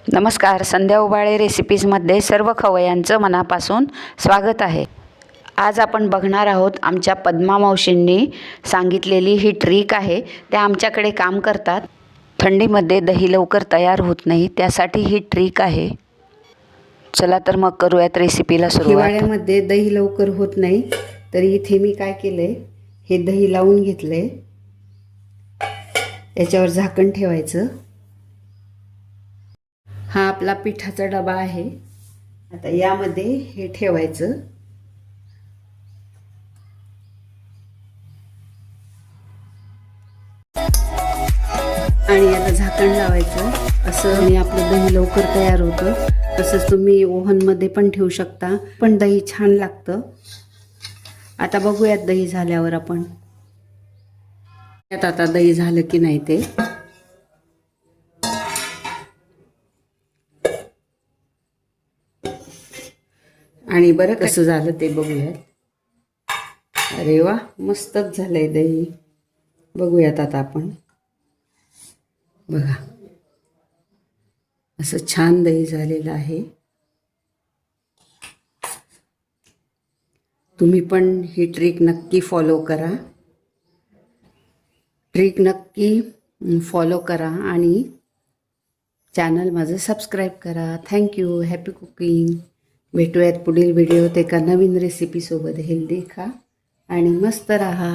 नमस्कार, संध्या उबाळे रेसिपीजमध्ये सर्व खवय्यांचं मनापासून स्वागत आहे। आज आपण बघणार आहोत आमच्या पद्मा मावशींनी सांगितलेली ही ट्रिक आहे। त्या आमच्याकडे काम करतात। थंडीमध्ये दही लवकर तयार होत नाही, त्यासाठी ही ट्रिक आहे। चला तर मग करूयात रेसिपीला सुरुवात। हिवाळ्यामध्ये दही लवकर होत नाही, तर इथे मी काय केलंय, हे दही लावून घेतलंय। याच्यावर झाकण ठेवायचं। हा आपला पिठाचा डबा आहे। आता यामध्ये हे ठेवायचं आणि आता झाकण लावायचं असं, आणि आपलं दही लवकर तयार होतं। तसंच तुम्ही ओव्हन मध्ये पण ठेवू शकता, पण दही छान लागतं। आता बघूयात दही झाल्यावर आपण आता दही झालं की नाही ते। आणि बरं कसं झालं ते बघूयात। अरे वा, मस्तच झालंय दही। बघूयात आता आपण। बघा, असं छान दही झालेलं आहे। तुम्ही पण ही ट्रिक नक्की फॉलो करा। आणि चॅनल माझं सबस्क्राईब करा। थँक्यू। Happy cooking. भेटूयात पुढील व्हिडिओत एका नवीन रेसिपीसोबत। हेल्दी खा आणि मस्त रहा।